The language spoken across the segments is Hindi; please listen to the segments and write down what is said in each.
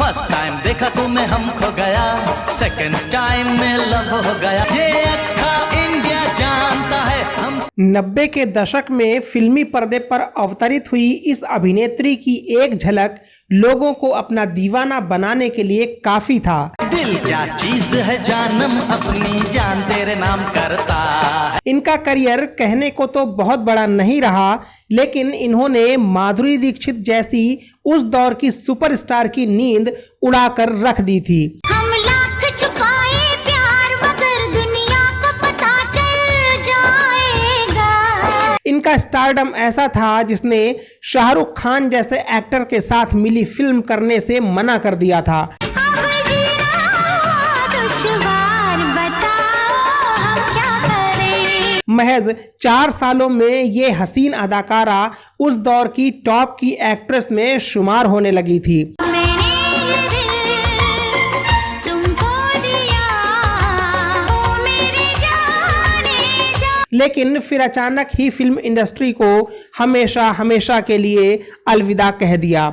फर्स्ट टाइम देखा तुम्हें हम खो गया, सेकंड टाइम में लव हो गया, ये अक्खा इंडिया जानता है हम। 90 के दशक में फिल्मी पर्दे पर अवतरित हुई इस अभिनेत्री की एक झलक लोगों को अपना दीवाना बनाने के लिए काफी था। दिल क्या चीज है जानम अपनी जान तेरे नाम करता है। इनका करियर कहने को तो बहुत बड़ा नहीं रहा, लेकिन इन्होंने माधुरी दीक्षित जैसी उस दौर की सुपरस्टार की नींद उड़ाकर रख दी थी। हम लाख छुपाए प्यार मगर दुनिया को पता चल जाएगा। इनका स्टारडम ऐसा था जिसने शाहरुख खान जैसे एक्टर के साथ मिली फिल्म करने से मना कर दिया था। महज 4 सालों में ये हसीन अदाकारा उस दौर की टॉप की एक्ट्रेस में शुमार होने लगी थी। लेकिन फिर अचानक ही फिल्म इंडस्ट्री को हमेशा हमेशा के लिए अलविदा कह दिया।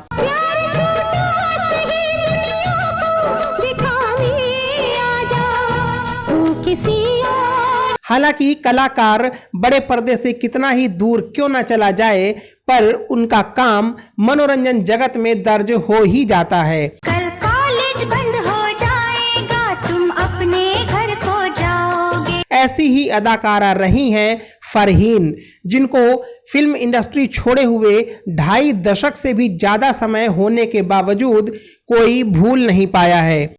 हालांकि कलाकार बड़े पर्दे से कितना ही दूर क्यों न चला जाए, पर उनका काम मनोरंजन जगत में दर्ज हो ही जाता है। कल कॉलेज बंद हो जाएगा, तुम अपने घर को जाओगे। ऐसी ही अदाकारा रही हैं फरहीन, जिनको फिल्म इंडस्ट्री छोड़े हुए 2.5 दशक से भी ज्यादा समय होने के बावजूद कोई भूल नहीं पाया है।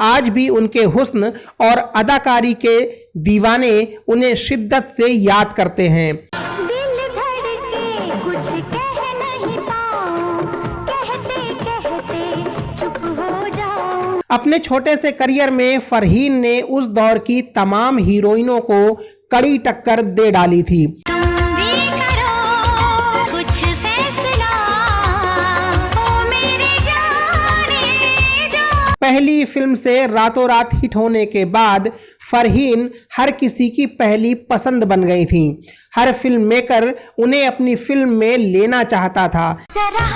आज भी उनके हुस्न और अदाकारी के दीवाने उन्हें शिद्दत से याद करते हैं। दिल धड़के कुछ कह नहीं पाऊं, कहते कहते चुप हो जाऊं। अपने छोटे से करियर में फरहीन ने उस दौर की तमाम हीरोइनों को कड़ी टक्कर दे डाली थी। पहली फिल्म से रातों रात हिट होने के बाद फरहीन हर किसी की पहली पसंद बन गई थीं। हर फिल्म मेकर उन्हें अपनी फिल्म में लेना चाहता था। जरा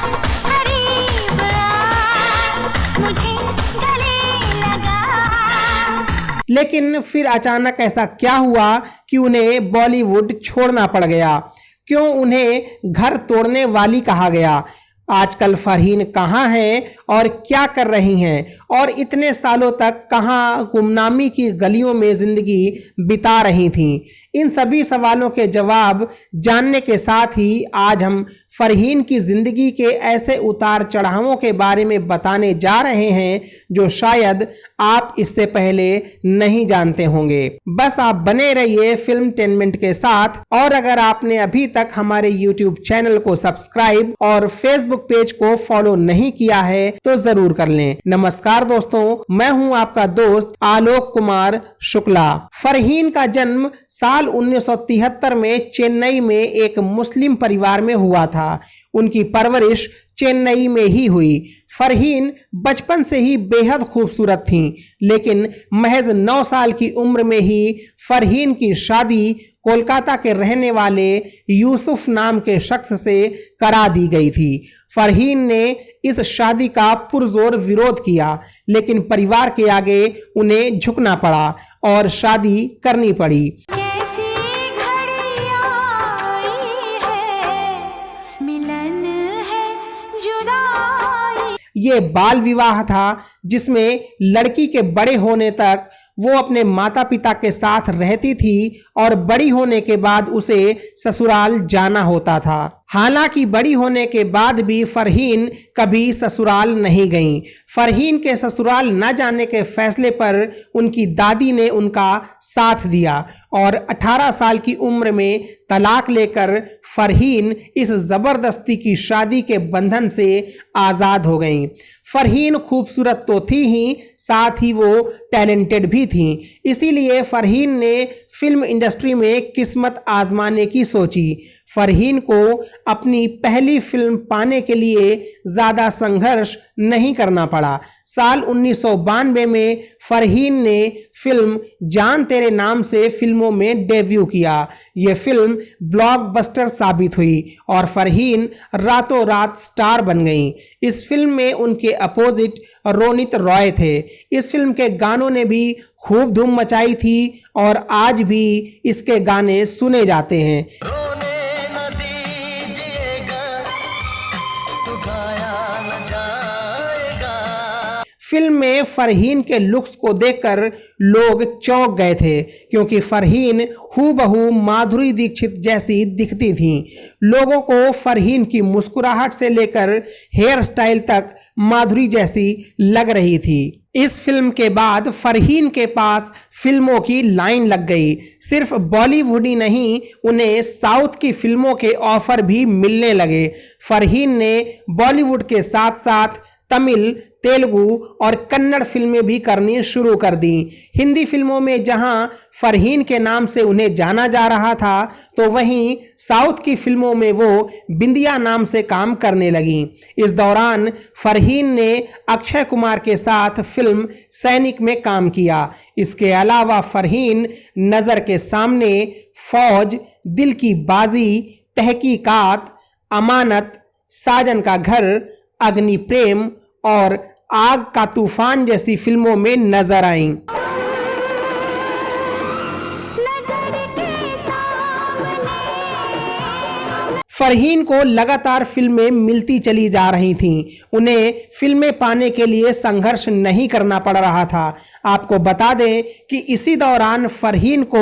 करीब आ, मुझे गले लगा। लेकिन फिर अचानक ऐसा क्या हुआ कि उन्हें बॉलीवुड छोड़ना पड़ गया? क्यों उन्हें घर तोड़ने वाली कहा गया? आजकल फरहीन कहाँ हैं और क्या कर रही हैं, और इतने सालों तक कहाँ गुमनामी की गलियों में जिंदगी बिता रही थीं? इन सभी सवालों के जवाब जानने के साथ ही आज हम फरहीन की जिंदगी के ऐसे उतार चढ़ावों के बारे में बताने जा रहे हैं जो शायद आप इससे पहले नहीं जानते होंगे। बस आप बने रहिए फिल्मटेनमेंट के साथ, और अगर आपने अभी तक हमारे YouTube चैनल को सब्सक्राइब और Facebook पेज को फॉलो नहीं किया है तो जरूर कर लें। नमस्कार दोस्तों, मैं हूं आपका दोस्त आलोक कुमार शुक्ला। फरहीन का जन्म साल 1973 में चेन्नई में एक मुस्लिम परिवार में हुआ था। उनकी परवरिश चेन्नई में ही हुई। फरहीन बचपन से ही बेहद खूबसूरत थीं, लेकिन महज 9 साल की उम्र में ही फरहीन की शादी कोलकाता के रहने वाले यूसुफ नाम के शख्स से करा दी गई थी। फरहीन ने इस शादी का पुरजोर विरोध किया, लेकिन परिवार के आगे उन्हें झुकना पड़ा और शादी करनी पड़ी। ये बाल विवाह था जिसमें लड़की के बड़े होने तक वो अपने माता पिता के साथ रहती थी और बड़ी होने के बाद उसे ससुराल जाना होता था। हालांकि बड़ी होने के बाद भी फरहीन कभी ससुराल नहीं गईं। फरहीन के ससुराल न जाने के फैसले पर उनकी दादी ने उनका साथ दिया और 18 साल की उम्र में तलाक लेकर फरहीन इस जबरदस्ती की शादी के बंधन से आज़ाद हो गईं। फरहीन खूबसूरत तो थी ही, साथ ही वो टैलेंटेड भी थी। इसीलिए फरहीन ने फिल्म इंडस्ट्री में किस्मत आजमाने की सोची। फरहीन को अपनी पहली फिल्म पाने के लिए ज़्यादा संघर्ष नहीं करना पड़ा। साल 1992 में फरहीन ने फिल्म जान तेरे नाम से फिल्मों में डेब्यू किया। यह फिल्म ब्लॉकबस्टर साबित हुई और फरहीन रातों रात स्टार बन गईं। इस फिल्म में उनके अपोजिट रोनित रॉय थे। इस फिल्म के गानों ने भी खूब धूम मचाई थी और आज भी इसके गाने सुने जाते हैं। रोने न दीजिएगा, तो गाया न जाएगा। फिल्म में फरहीन के लुक्स को देखकर लोग चौंक गए थे, क्योंकि फरहीन हूबहू माधुरी दीक्षित जैसी दिखती थीं। लोगों को फरहीन की मुस्कुराहट से लेकर हेयर स्टाइल तक माधुरी जैसी लग रही थी। इस फिल्म के बाद फरहीन के पास फिल्मों की लाइन लग गई। सिर्फ बॉलीवुड ही नहीं, उन्हें साउथ की फिल्मों के ऑफर भी मिलने लगे। फरहीन ने बॉलीवुड के साथ साथ तमिल, तेलुगु और कन्नड़ फिल्में भी करनी शुरू कर दी। हिंदी फिल्मों में जहां फरहीन के नाम से उन्हें जाना जा रहा था, तो वहीं साउथ की फिल्मों में वो बिंदिया नाम से काम करने लगी। इस दौरान फरहीन ने अक्षय कुमार के साथ फिल्म सैनिक में काम किया। इसके अलावा फरहीन नज़र के सामने, फौज, दिल की बाजी, तहकीकात, अमानत, साजन का घर, अग्नि प्रेम और आग का तूफान जैसी फिल्मों में नजर आईं। फरहीन को लगातार फिल्में मिलती चली जा रही थीं। उन्हें फिल्में पाने के लिए संघर्ष नहीं करना पड़ रहा था। आपको बता दें कि इसी दौरान फरहीन को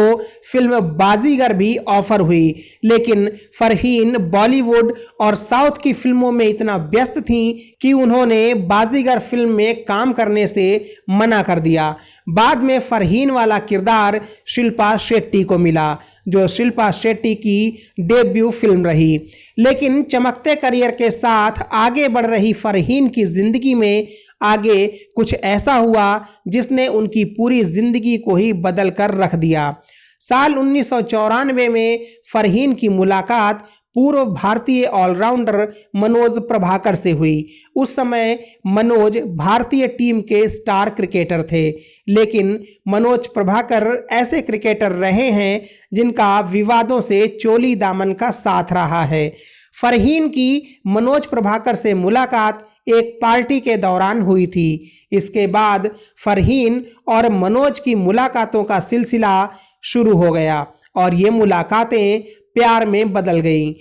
फिल्म बाजीगर भी ऑफर हुई, लेकिन फरहीन बॉलीवुड और साउथ की फिल्मों में इतना व्यस्त थीं कि उन्होंने बाजीगर फिल्म में काम करने से मना कर दिया। बाद में फरहीन वाला किरदार शिल्पा शेट्टी को मिला, जो शिल्पा शेट्टी की डेब्यू फिल्म रही। लेकिन चमकते करियर के साथ आगे बढ़ रही फरहीन की जिंदगी में आगे कुछ ऐसा हुआ जिसने उनकी पूरी जिंदगी को ही बदल कर रख दिया। साल 1994 में फरहीन की मुलाकात पूर्व भारतीय ऑलराउंडर मनोज प्रभाकर से हुई। उस समय मनोज भारतीय टीम के स्टार क्रिकेटर थे, लेकिन मनोज प्रभाकर ऐसे क्रिकेटर रहे हैं जिनका विवादों से चोली दामन का साथ रहा है। फरहीन की मनोज प्रभाकर से मुलाकात एक पार्टी के दौरान हुई थी। इसके बाद फरहीन और मनोज की मुलाकातों का सिलसिला शुरू हो गया और ये मुलाकातें प्यार में बदल गईं।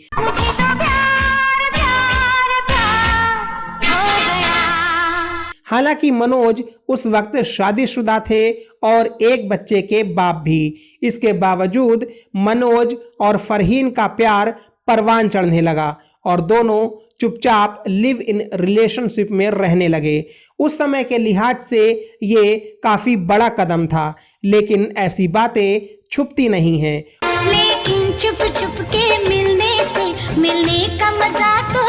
हालांकि मनोज उस वक्त शादीशुदा थे और एक बच्चे के बाप भी। इसके बावजूद मनोज और फरहीन का प्यार परवान चढ़ने लगा और दोनों चुपचाप लिव इन रिलेशनशिप में रहने लगे। उस समय के लिहाज से ये काफी बड़ा कदम था, लेकिन ऐसी बातें छुपती नहीं हैं। लेकिन चुप चुप के मिलने से मिलने का मजा तो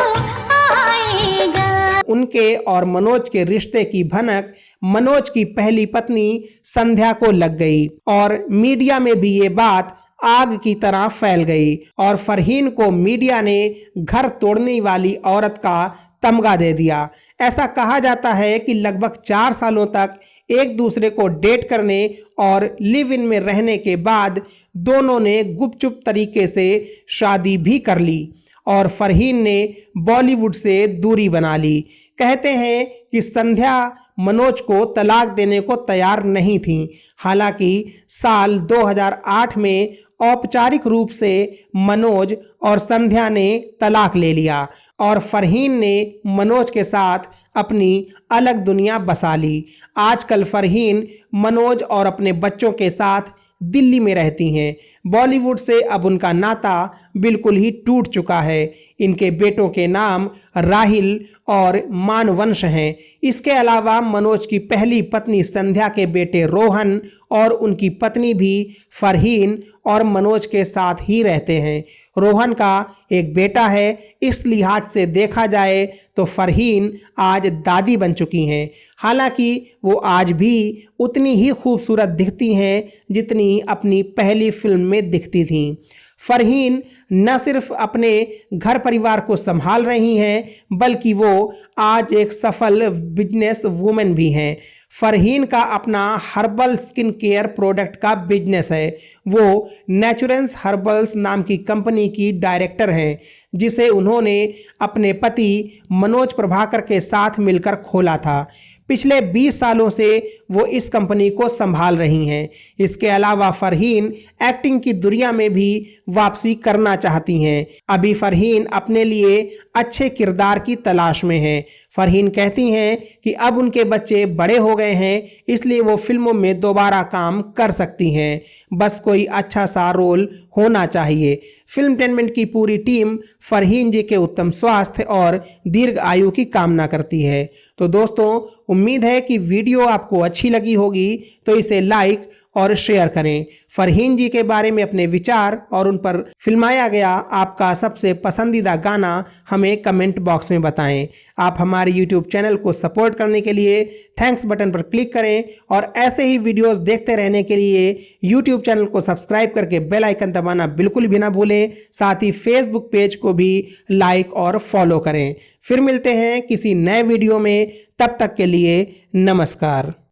आएगा। उनके और मनोज के रिश्ते की भनक मनोज की पहली पत्नी संध्या को लग गई और मीडिया में भी ये बात आग की तरह फैल गई और फरहीन को मीडिया ने घर तोड़ने वाली औरत का तमगा दे दिया। ऐसा कहा जाता है कि लगभग 4 सालों तक एक दूसरे को डेट करने और लिव इन में रहने के बाद दोनों ने गुपचुप तरीके से शादी भी कर ली और फरहीन ने बॉलीवुड से दूरी बना ली। कहते हैं कि संध्या मनोज को तलाक देने को तैयार नहीं थी। हालांकि साल 2008 में औपचारिक रूप से मनोज और संध्या ने तलाक ले लिया और फरहीन ने मनोज के साथ अपनी अलग दुनिया बसा ली। आजकल फरहीन मनोज और अपने बच्चों के साथ दिल्ली में रहती हैं। बॉलीवुड से अब उनका नाता बिल्कुल ही टूट चुका है। इनके बेटों के नाम राहिल और मानवंश हैं। इसके अलावा मनोज की पहली पत्नी संध्या के बेटे रोहन और उनकी पत्नी भी फरहीन और मनोज के साथ ही रहते हैं। रोहन का एक बेटा है। इस लिहाज से देखा जाए तो फरहीन आज दादी बन चुकी हैं। हालांकि वो आज भी उतनी ही खूबसूरत दिखती हैं जितनी अपनी पहली फिल्म में दिखती थीं। फरहीन न सिर्फ अपने घर परिवार को संभाल रही हैं बल्कि वो आज एक सफल बिजनेस वूमेन भी हैं। फरहीन का अपना हर्बल स्किन केयर प्रोडक्ट का बिजनेस है। वो नेचुरेंस हर्बल्स नाम की कंपनी की डायरेक्टर हैं, जिसे उन्होंने अपने पति मनोज प्रभाकर के साथ मिलकर खोला था। पिछले 20 सालों से वो इस कंपनी को संभाल रही हैं। इसके अलावा फरहीन एक्टिंग की दुनिया में भी वापसी करना चाहती हैं। अभी फरहीन अपने लिए अच्छे किरदार की तलाश में हैं। फरहीन कहती हैं कि अब उनके बच्चे बड़े हो गए हैं, इसलिए वो फिल्मों में दोबारा काम कर सकती हैं। बस कोई अच्छा सा रोल होना चाहिए। फिल्मटेनमेंट की पूरी टीम फरहीन जी के उत्तम स्वास्थ्य और दीर्घ आयु की कामना करती है। तो दोस्तों, उम्मीद है कि वीडियो आपको अच्छी लगी होगी, तो इसे लाइक और शेयर करें। फरहीन जी के बारे में अपने विचार और उन पर फिल्माया गया आपका सबसे पसंदीदा गाना हमें कमेंट बॉक्स में बताएं। आप हमारे YouTube चैनल को सपोर्ट करने के लिए थैंक्स बटन पर क्लिक करें और ऐसे ही वीडियोस देखते रहने के लिए YouTube चैनल को सब्सक्राइब करके बेल आइकन दबाना बिल्कुल भी ना भूलें। साथ ही Facebook पेज को भी लाइक और फॉलो करें। फिर मिलते हैं किसी नए वीडियो में, तब तक के लिए नमस्कार।